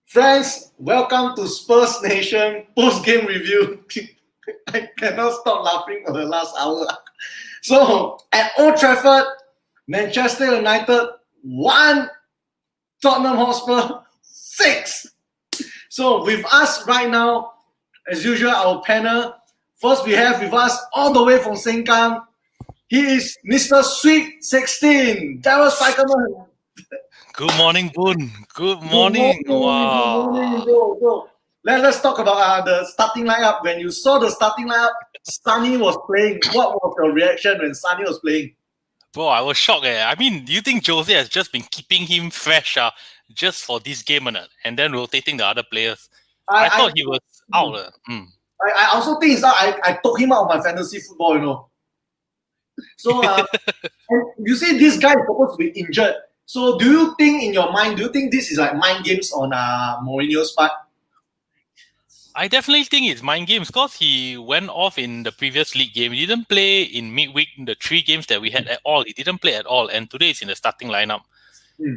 Friends, welcome to Spurs Nation post-game review. I cannot stop laughing for the last hour. So, at Old Trafford, Manchester United 1, Tottenham Hotspur 6. So, with us right now, as usual, our panel. First, we have with us all the way from Sengkang. He is Mr. Sweet 16, Daryl Spikeman. Good morning, Boon. Good morning. Wow. Good morning. Go. Let's talk about the starting lineup. When you saw the starting lineup, Sonny was playing. What was your reaction when Sonny was playing? Bro, I was shocked. I mean, do you think Jose has just been keeping him fresh just for this game or not? And then rotating the other players? I thought he was out. I also think it's out. I took him out of my fantasy football, you know. So, and you see this guy is supposed to be injured. So, do you think this is like mind games on Mourinho's part? I definitely think it's mind games because he went off in the previous league game. He didn't play in midweek, the 3 games that we had at all. He didn't play at all. And today it's in the starting lineup.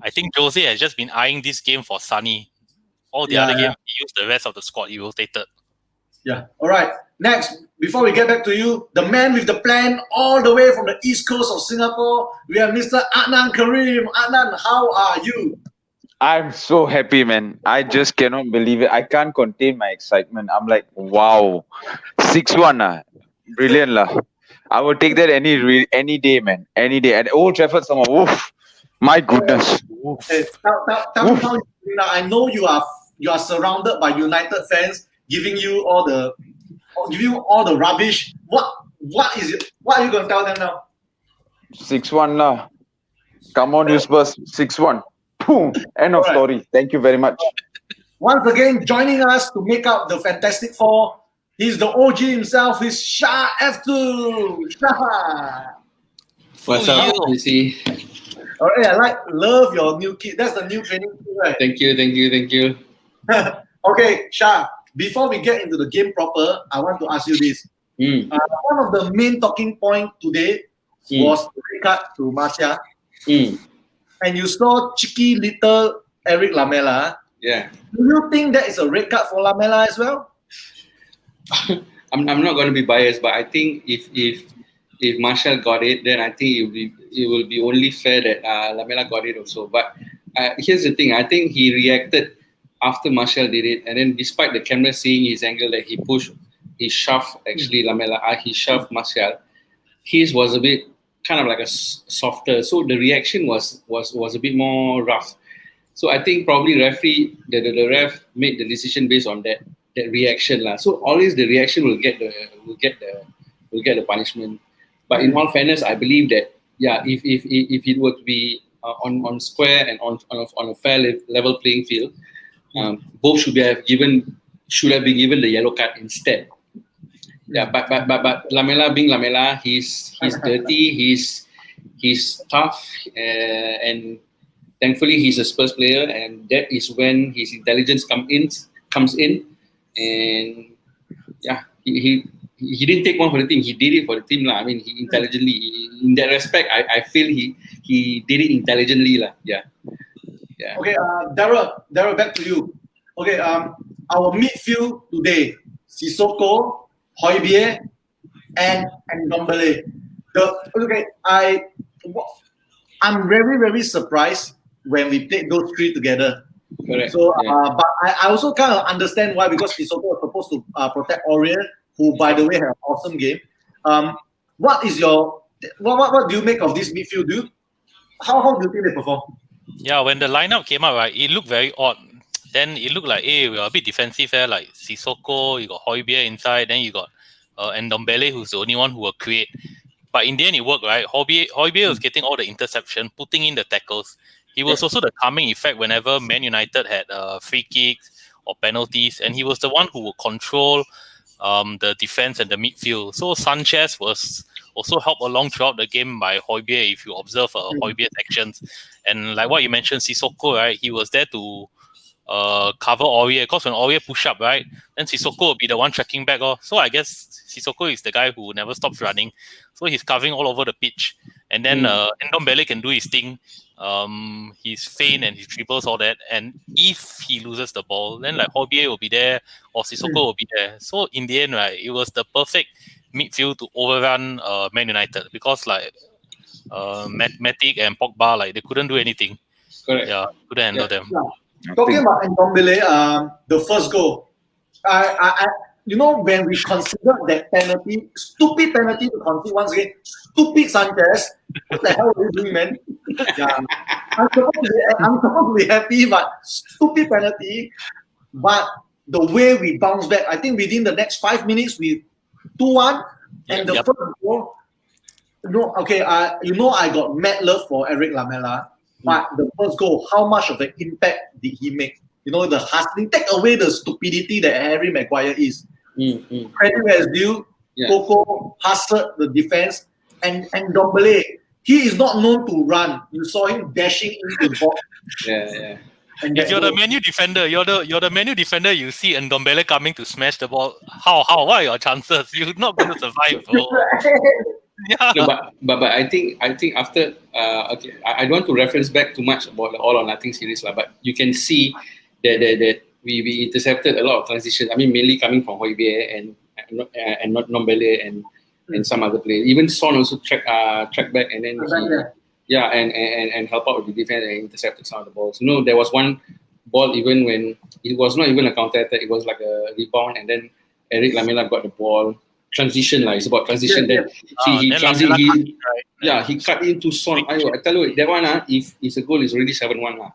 I think Jose has just been eyeing this game for Sonny. All the other games, he used the rest of the squad. He rotated. Yeah. All right. Next, before we get back to you, the man with the plan all the way from the east coast of Singapore, we have Mr. Annan Karim. Annan, how are you? I'm so happy, man. I just cannot believe it. I can't contain my excitement. I'm like, wow. 6-1. Brilliant. I would take that any day, man. Any day. At Old Trafford, someone, woof. My goodness. Hey, tell me how now. I know you are surrounded by United fans giving you all the rubbish. What is it? What are you gonna tell them now? 6-1 Come on, you Spurs. 6-1. Boom. End of story. Thank you very much. Once again, joining us to make up the Fantastic Four, he's the OG himself. He's Shah F2. Shah. What's up, Footsy? All right, I love your new kit. That's the new training kit, right? Thank you. Okay, Shah. Before we get into the game proper, I want to ask you this. One of the main talking points today was the red card to Martial. And you saw cheeky little Eric Lamela. Yeah. Do you think that is a red card for Lamela as well? I'm not going to be biased, but I think if Martial got it, then I think it will be only fair that Lamela got it also. But here's the thing: I think he reacted after Martial did it, and then despite the camera seeing his angle that he shoved actually Lamela, he shoved Martial. His was a bit kind of like a softer, so the reaction was a bit more rough. So I think probably the ref made the decision based on that reaction lah. So always the reaction will get the punishment. But in all fairness, I believe that if it were to be on square and on a fair level playing field, both should have been given the yellow card instead. Yeah, but Lamela being Lamela, he's dirty, he's tough, and thankfully he's a Spurs player, and that is when his intelligence comes in, and yeah, he didn't take one for the team, he did it for the team lah. I mean, he intelligently, in that respect, I feel he did it intelligently lah. Yeah. Okay, Daryl, back to you. Okay, our midfield today: Sissoko, Hojbjerg, and Ndombele. I'm very, very surprised when we played those 3 together. Correct. So, but I also kind of understand why, because Sissoko was supposed to protect Aurier, who, by the way, had an awesome game. What do you make of this midfield? How do you think they perform? Yeah, when the lineup came out, right, it looked very odd. Then it looked like, we're a bit defensive there, like Sissoko, you got Hojbjerg inside, then you got Ndombele, who's the only one who will create. But in the end, it worked, right? Hojbjerg was getting all the interception, putting in the tackles. He was also the calming effect whenever Man United had free kicks or penalties, and he was the one who would control the defense and the midfield. So Sanchez was also helped along throughout the game by Hojbjerg, if you observe Hojbjerg's actions. And like what you mentioned, Sissoko, right? He was there to cover Aurier, because when Aurier push up, right, then Sissoko will be the one tracking back. So I guess Sissoko is the guy who never stops running. So he's covering all over the pitch. and then Ndombele can do his thing, his feint and his dribbles, all that. And if he loses the ball, then like Hotspur will be there or Sissoko will be there. So in the end, right, it was the perfect midfield to overrun Man United, because like Matic and Pogba, like they couldn't do anything. Correct. Yeah, couldn't handle them. Yeah. Talking about Ndombele, the first goal, I when we considered that penalty, stupid penalty to concede once again, stupid Sanchez, what the hell are you doing, man? Yeah, I'm supposed to be happy, but stupid penalty. But the way we bounced back, I think within the next 5 minutes, we 2-1, and the first goal. I got mad love for Eric Lamela, but the first goal, how much of an impact did he make? The hustling, take away the stupidity that Harry Maguire is. Credit where it's due. Coco hustled the defense, and Ndombele, he is not known to run. You saw him dashing into the box. Yeah. And if you're the menu defender, you're the menu defender. You see Ndombele coming to smash the ball. What are your chances? You're not going to survive, bro. Yeah. No, but I think after I don't want to reference back too much about the All or Nothing series, but you can see that we intercepted a lot of transitions. I mean, mainly coming from Hotspur and not Ndombele and some other players. Even Son also track back and then and help out with the defense and intercepted some of the balls. There was one ball even when it was not even a counter attack. It was like a rebound, and then Eric Lamela got the ball. Transition, it's about transition. Then he cut into Son. I tell you, that one, if it's a goal, it's already 7-1.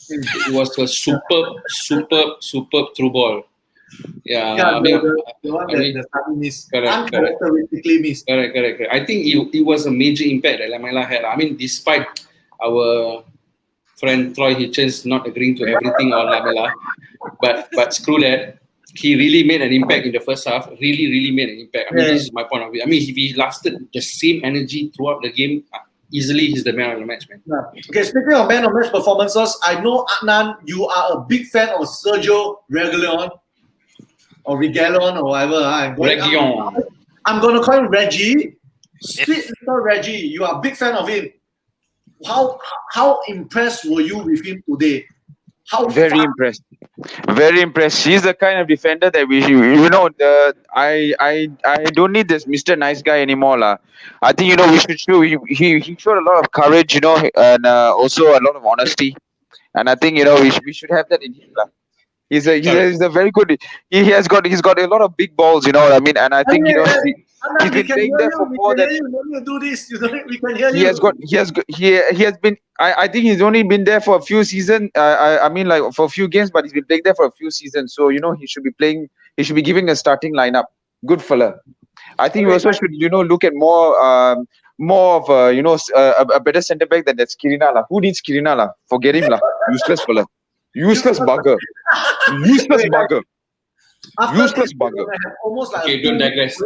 It was a superb through ball. The one that the Sami missed. Uncharacteristically missed. Correct. I think it was a major impact that Lamela had. I mean, despite our friend Troy Hitchens not agreeing to everything on Lamela, but screw that. He really made an impact in the first half. Really made an impact. I mean, this is my point of view. I mean, if he lasted the same energy throughout the game, easily he's the man of the match, man. Yeah. Okay, speaking of man of match performances, I know, Annan, you are a big fan of Sergio Reguilon or Reguilon or whatever. I'm going to call him Reggie. Sweet little Reggie, you are a big fan of him. How impressed were you with him today? Very impressed. He's the kind of defender that I don't need this Mr. Nice Guy anymore, lah. I think we should show he showed a lot of courage, and also a lot of honesty, and I think we should have that in him, lah. He's a very good. He's got a lot of big balls, you know what I mean, and I think he's been playing there for more than. You do this, we can hear he has been. I think he's only been there for a few seasons. I mean, like for a few games, but he's been playing there for a few seasons. So he should be playing. He should be giving a starting lineup. Good fella. I think we also should look at more of a better centre back than that Skirina lah. Who needs Skirina lah? Forget him lah. Useless fella. Useless bugger. Useless bugger. Useless bugger. Almost like okay, don't digress.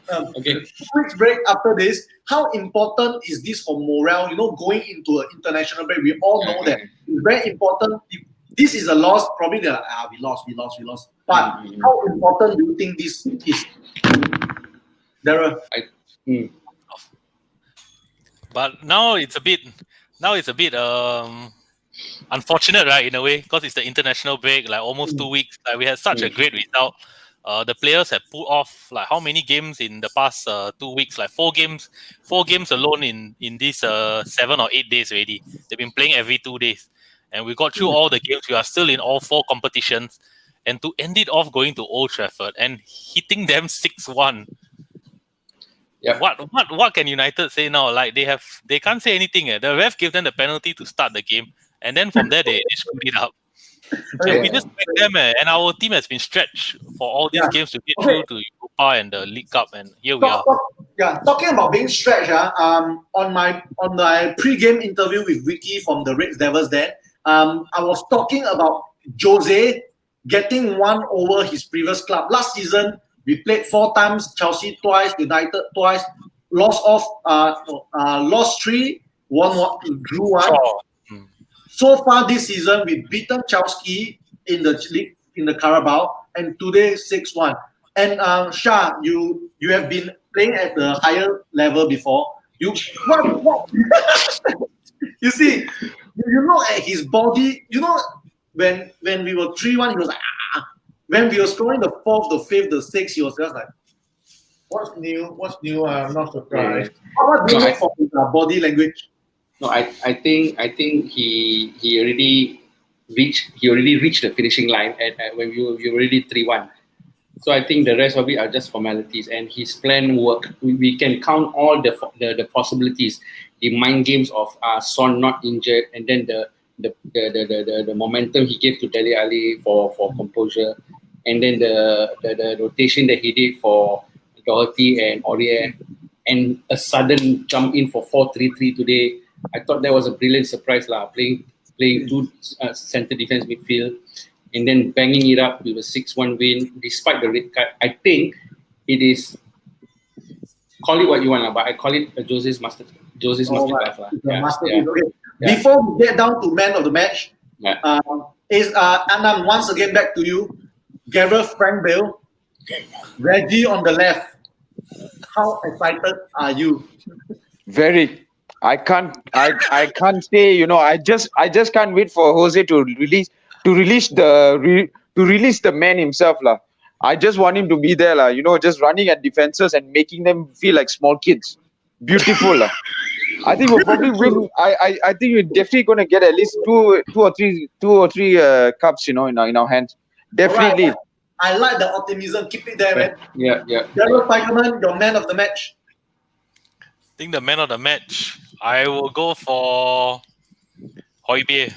Okay. 2 weeks break after this. How important is this for morale? Going into an international break, we all know that it's very important. If this is a loss, probably they're like, we lost. But how important do you think this is, Darren? But now it's a bit unfortunate, right, in a way, because it's the international break, like almost 2 weeks. Like we had such a great result. The players have pulled off like how many games in the past 2 weeks? Like 4 games alone in these 7 or 8 days already. They've been playing every 2 days, and we got through all the games. We are still in all 4 competitions, and to end it off going to Old Trafford and hitting them 6-1. Yeah. What can United say now? Like they can't say anything. The ref gave them the penalty to start the game, and then from there they screwed it up. And we just back them, and our team has been stretched for all these games to get through to Europa and the League Cup, and here we are. Talking about being stretched, on my pre-game interview with Vicky from the Red Devils, I was talking about Jose getting one over his previous club. Last season, we played 4 times, Chelsea twice, United twice, lost 3, won 1, drew 1. So far this season, we've beaten Chelsea in the league, in the Carabao, and today 6-1. And Shah, you have been playing at the higher level before. What? You see, you look at his body. You know, when we were 3-1, he was like, ah. When we were scoring the 4th, the 5th, the 6th, he was just like, what's new? What's new? I'm not surprised. What do you look for his body language? No, I think he already reached the finishing line at when we already 3-1. So I think the rest of it are just formalities, and his plan work. We can count all the possibilities, the mind games of Son not injured, and then the momentum he gave to Dele Alli for composure, and then the rotation that he did for Doherty and Aurier, and a sudden jump in for 4-3-3 today. I thought that was a brilliant surprise, playing two centre defense midfield, and then banging it up with a 6-1 win despite the red card. I think it is, call it what you want, but I call it a Jose's masterclass. Okay. Before we get down to man of the match, is Annan once again back to you. Gareth Frank Bale, Reggie on the left. How excited are you? Very. I can't say, I just can't wait for Jose to release the man himself, lah. I just want him to be there, lah. Just running at defenses and making them feel like small kids. Beautiful, lah. I think we'll probably win. I think we're definitely gonna get at least two or three cups, in our hands. Definitely. Right. I like the optimism. Keep it there, man. Yeah. Daryl Tigerman, your man of the match. I think the man of the match, I will go for Hojbjerg.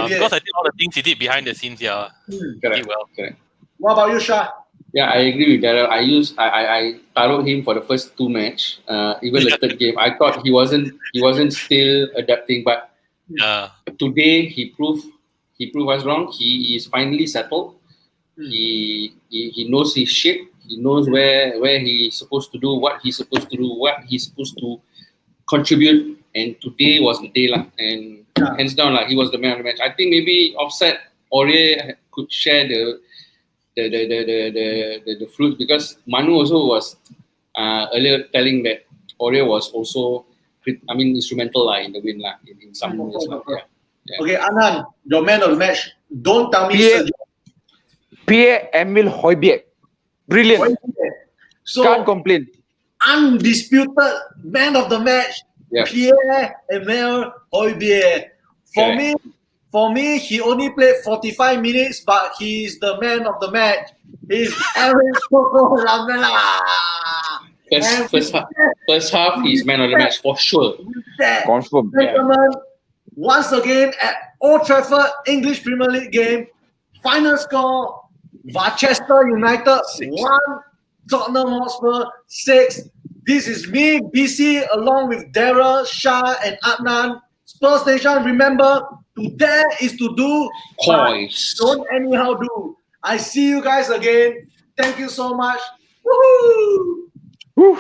Because I think all the things he did behind the scenes, he did well. Correct. What about you, Shah? Yeah, I agree with Daryl. I tarot him for the first 2 matches. Even the third game, I thought he wasn't still adapting, but today he proved us wrong. He is finally settled. He knows his shape. He knows where he's supposed to do, what he's supposed to do, what he's supposed to contribute. And today was the day, and hands down, he was the man of the match. I think maybe offset Aurier could share the fruits, because Manu also was earlier telling that Aurier was also instrumental in the win in some ways. Okay, Annan, your man of the match. Don't tell me Pierre-Emile Hojbjerg. Brilliant. So, can't complain. Undisputed man of the match, Pierre-Emile Hojbjerg. For me, he only played 45 minutes, but he's the man of the match. He's Eric Coco Lamela. First half, he's man of the match for sure. Confirm. Gentlemen, once again at Old Trafford, English Premier League game, final score, Manchester United 1, Tottenham Hotspur 6. This is me, BC, along with Dara, Shah, and Adnan. Spurs Nation, remember, to dare is to do. COYS. Don't anyhow do. I see you guys again. Thank you so much. Woohoo! Woo.